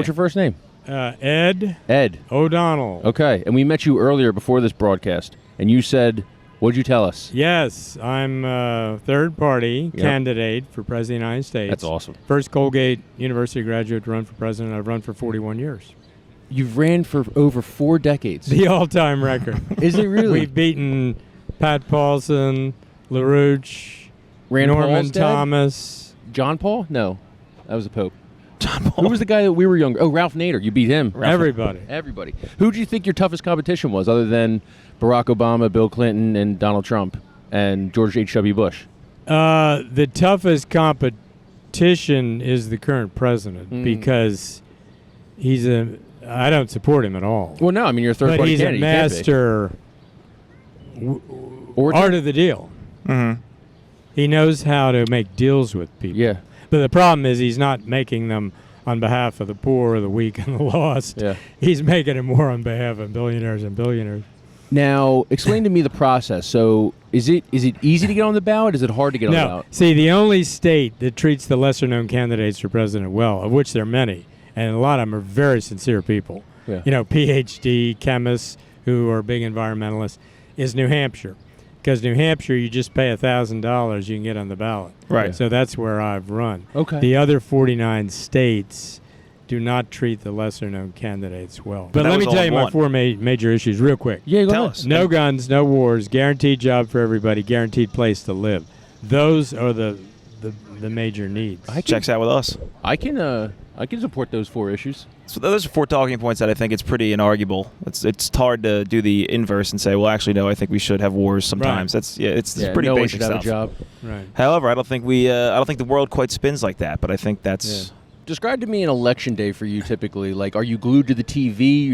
What's your first name? Ed. Ed O'Donnell. Okay, and we met you earlier before this broadcast, and you said, what'd you tell us? Yes, I'm a third-party candidate for President of the United States. That's awesome. First Colgate University graduate to run for president. I've run for 41 years. You've ran for over 4 decades. The all-time record. Is it really? We've beaten Pat Paulson, LaRouche, Rand Norman Paul's dad? Thomas. John Paul? No, that was the Pope. John Paul. Who was the guy that we were younger? Oh, Ralph Nader. You beat him. Everybody. Everybody. Who do you think your toughest competition was, other than Barack Obama, Bill Clinton, and Donald Trump, and George H.W. Bush? The toughest competition is the current president because he's I don't support him at all. Well, no, I mean, you're a third But party he's a candidate. master art of the deal. Mm-hmm. He knows how to make deals with people. Yeah. But the problem is he's not making them on behalf of the poor, the weak, and the lost. Yeah. He's making it more on behalf of billionaires and billionaires. Now, explain to me the process. So, is it easy to get on the ballot? Is it hard to get on the ballot? See, the only state that treats the lesser-known candidates for president well, of which there are many, and a lot of them are very sincere people, Yeah. PhD chemists who are big environmentalists, is New Hampshire. Because New Hampshire, you just pay $1,000, you can get on the ballot. Right. So that's where I've run. Okay. The other 49 states do not treat the lesser-known candidates well. But that let me was tell all you my one. 4 major issues real quick. Yeah, go Tell ahead. us. No guns, no wars, guaranteed job for everybody, guaranteed place to live. Those are the major needs. Checks out with us. I can support those 4 issues. So those are 4 talking points that I think it's pretty inarguable. It's hard to do the inverse and say, well, actually, no, I think we should have wars sometimes. Right. It's pretty no one basic should have stuff. a job. Right. However, I don't think the world quite spins like that. But I think that's. Describe to me an election day for you typically. Like, are you glued to the TV?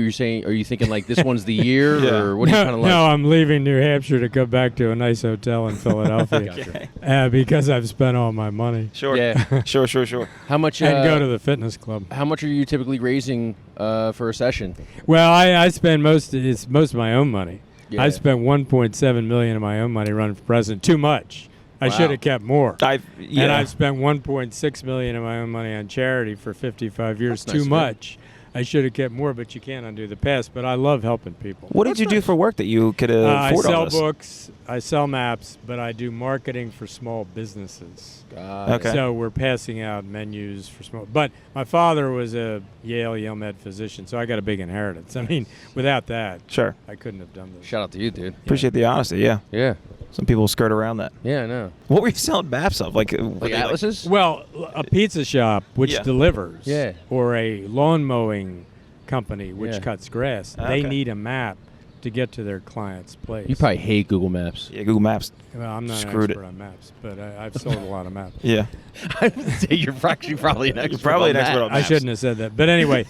Are you thinking like this one's the year, Yeah. or what are you kind of like? No, I'm leaving New Hampshire to come back to a nice hotel in Philadelphia because I've spent all my money. Sure. Yeah. Sure. How much? And go to the fitness club. How much are you typically raising for a session? Well, I spend most of my own money. Yeah. I spent $1.7 million of my own money running for president. Too much. I Wow. should have kept more. I've And I've spent $1.6 million of my own money on charity for 55 years. That's Too nice, much. I should have kept more, but you can't undo the past. But I love helping people. What did you do for work that you could I afford all sell this? books, I sell maps, but I do marketing for small businesses. Okay. So we're passing out menus for small. But my father was a Yale Med physician, so I got a big inheritance. I mean, without that, Sure. I couldn't have done this. Shout out to you, dude. Appreciate the honesty. Yeah. Yeah. Some people skirt around that. Yeah, I know. What were you selling maps of? Like atlases? Well, a pizza shop which Yeah. delivers, Yeah. or a lawn mowing company which Yeah. cuts grass, Okay. they need a map to get to their client's place. You probably hate Google Maps. Yeah, Google Maps. Well, I'm not screwed an expert on maps, but I've sold a lot of maps. Yeah. I would say you're actually probably an expert. You're probably on an expert that. on I maps. shouldn't have said that. But anyway,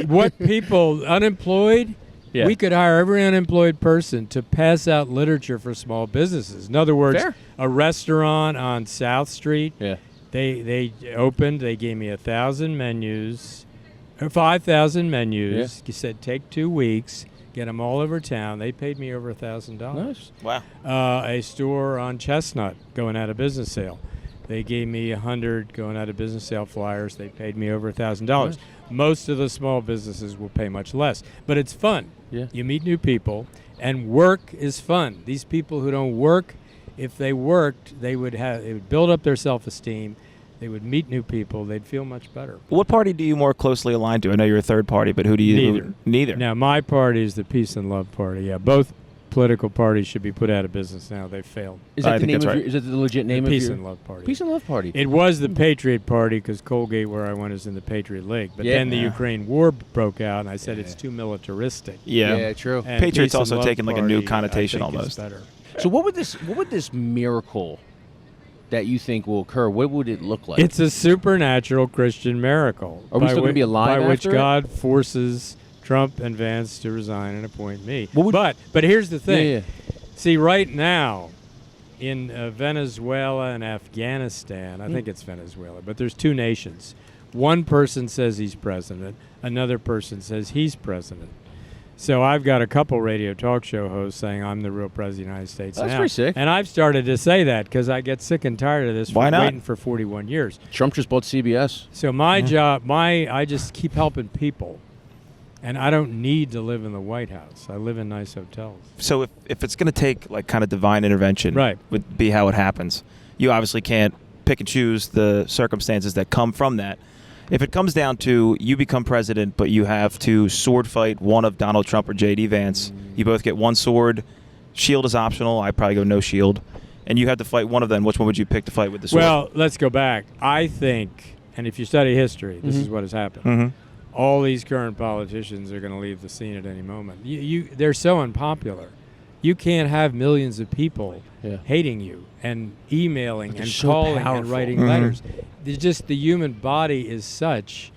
what people unemployed, Yeah. we could hire every unemployed person to pass out literature for small businesses. In other words, Fair. a restaurant on South Street, Yeah. they opened, they gave me 1,000 menus, or 5,000 menus. Yeah. You said take 2 weeks, get them all over town. They paid me over $1,000. Nice. Wow. A store on Chestnut going out of business sale. They gave me 100 going out of business sale flyers. They paid me over $1,000. Nice. Most of the small businesses will pay much less, but it's fun. Yeah. You meet new people, and work is fun. These people who don't work, if they worked, it would build up their self-esteem. They would meet new people. They'd feel much better. What party do you more closely align to? I know you're a third party, but who do you? Neither. Now, my party is the Peace and Love Party. Yeah, both political parties should be put out of business now. They've failed. Is I that the think name that's of right. your, is that the legit name The of Peace your and Love Party. Peace and Love Party? It was the Patriot Party because Colgate, where I went, is in the Patriot League. But Yeah. then the Ukraine war broke out, and I said it's too militaristic. Yeah. true. And Patriot's Peace and also Love taken like a new Party, connotation I think almost. is better. So what would this miracle that you think will occur? What would it look like? It's a supernatural Christian miracle. Are we still gonna be alive By which after it? God forces Trump and Vance to resign and appoint me. What would- But here's the thing. Yeah. See, right now, in Venezuela and Afghanistan, I think it's Venezuela, but there's 2 nations. One person says he's president. Another person says he's president. So I've got a couple radio talk show hosts saying I'm the real president of the United States That's now. pretty sick. And I've started to say that because I get sick and tired of this Why from not? waiting for 41 years. Trump just bought CBS. So my job, I just keep helping people. And I don't need to live in the White House. I live in nice hotels. So if it's going to take like kind of divine intervention, Right. would be how it happens. You obviously can't pick and choose the circumstances that come from that. If it comes down to you become president, but you have to sword fight one of Donald Trump or J.D. Vance, you both get one sword. Shield is optional. I probably go no shield. And you have to fight one of them. Which one would you pick to fight with the sword? Well, let's go back. I think, and if you study history, this is what has happened. Mm-hmm. All these current politicians are going to leave the scene at any moment. They're so unpopular. You can't have millions of people hating you and emailing and so calling and powerful. writing letters. There's just the human body is such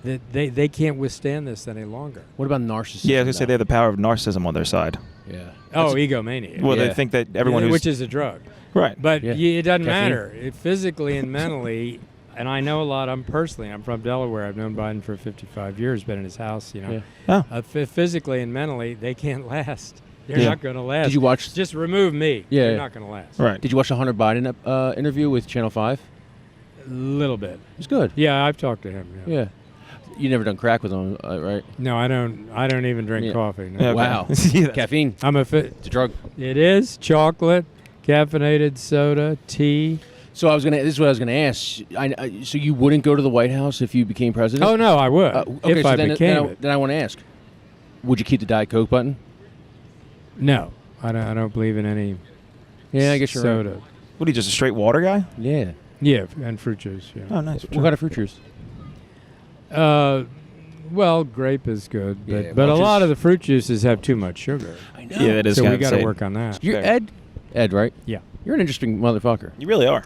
that they can't withstand this any longer. What about narcissism? Yeah, I was going to say though? they have the power of narcissism on their side. Yeah. Oh, egomania. Well, Yeah. they think that everyone who's... Which is a drug. Right. But Yeah. it doesn't Caffeine. matter. Physically and mentally, and I know a lot. I'm from Delaware. I've known Biden for 55 years, been in his house, Oh. Physically and mentally, they can't last. They're Yeah. not going to last. Did you watch? Just remove me. Yeah, They're yeah. not going to last. Right. Did you watch the Hunter Biden interview with Channel 5? A little bit. It was good. Yeah, I've talked to him. Yeah. Yeah. You never done crack with him, right? No, I don't. I don't even drink Yeah. coffee. No. Yeah, okay. Wow. Yeah, that's- Caffeine. I'm a fit. It's a drug. It is chocolate, caffeinated soda, tea. So this is what I was gonna ask. So you wouldn't go to the White House if you became president? Oh no, I would Okay, if so I then, became it. then I want to ask: would you keep the Diet Coke button? No, I don't believe in any. Yeah, I guess you're soda. right. What are you, just a straight water guy? Yeah. Yeah, and fruit juice. Yeah. Oh, nice. What kind of fruit juice? Well, grape is good, Yeah, but a well, lot just- of the fruit juices have too much sugar. I know. Yeah, that is So kind we of got to insane. work on that. You're Fair. Ed, right? Yeah. You're an interesting motherfucker. You really are.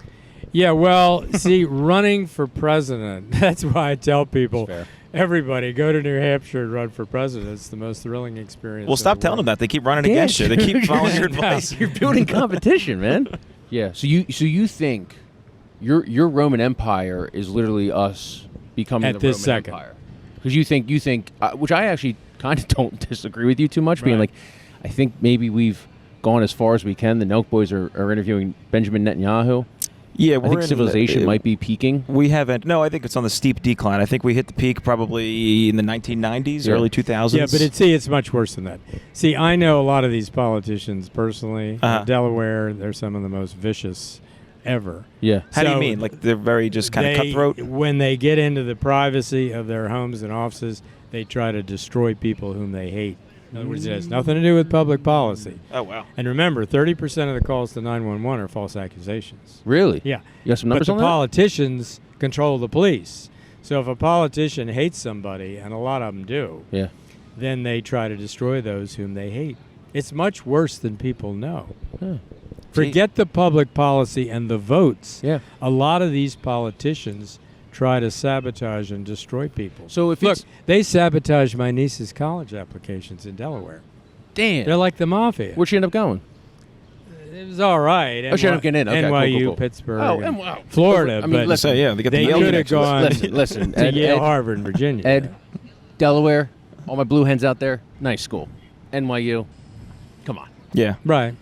Yeah, well, see, running for president, that's why I tell people, That's fair. everybody, go to New Hampshire and run for president. It's the most thrilling experience. Well, in stop the telling them world. that. They keep running against you. They keep following your No. advice. You're building competition, man. Yeah. So you think your Roman Empire is literally us becoming At the this Roman second. Empire? Because you think, which I actually kind of don't disagree with you too much. Being Right. like, I think maybe we've gone as far as we can. The Nelk boys are interviewing Benjamin Netanyahu. Yeah, I we're think in civilization might be peaking. We haven't. No, I think it's on the steep decline. I think we hit the peak probably in the 1990s, Yeah. early 2000s. Yeah, but it's much worse than that. See, I know a lot of these politicians personally. Uh-huh. Delaware, they're some of the most vicious ever. Yeah. How do you So mean? Like they're very just kind of They- cutthroat? When they get into the privacy of their homes and offices, they try to destroy people whom they hate. In other words, it has nothing to do with public policy. Oh, wow. And remember, 30% of the calls to 911 are false accusations. Really? Yeah. You got some But numbers the on that? politicians control the police. So if a politician hates somebody, and a lot of them do, Yeah. then they try to destroy those whom they hate. It's much worse than people know. Huh. Forget the public policy and the votes. Yeah. A lot of these politicians try to sabotage and destroy people. So if Look, it's they sabotaged my niece's college applications in Delaware. damn, They're like the mafia. where'd she end up going? It was all right. Oh, she ended up getting in. Okay, cool, NYU, cool, cool. Pittsburgh, Oh, and wow. Florida. I mean, but listen, So, yeah, they got they the Yale could have connections. gone Listen, to Ed, Yale, Ed, Harvard, and Virginia. Ed, Delaware, all my blue hens out there, nice school. NYU, come on. Yeah. Right.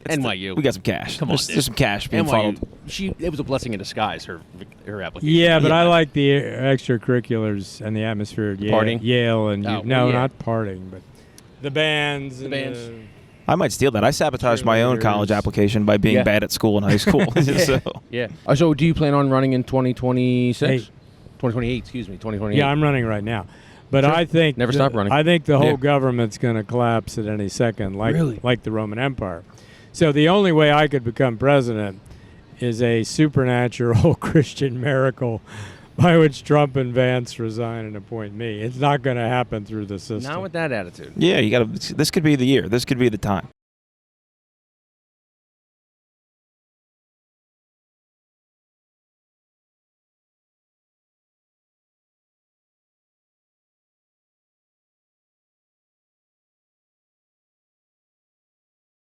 NYU. We got some cash. Come on, There's dude. some cash being NYU. funneled. It was a blessing in disguise. Her application. Yeah, but I like the extracurriculars and the atmosphere at Yale, Partying? Yale and Oh, no, yeah. not partying, but the bands. and bands. I might steal that. I sabotaged my own college Cheerleaders. application by being Yeah. bad at school in high school. So, Yeah. So do you plan on running in 2026? Hey. 2028, excuse me, 2028. Yeah, I'm running right now. But Sure. I think Never stop running. I think the whole Yeah. government's going to collapse at any second, Really? like the Roman Empire. So the only way I could become president is a supernatural Christian miracle by which Trump and Vance resign and appoint me. It's not going to happen through the system. Not with that attitude. yeah, you got to. This could be the year. This could be the time.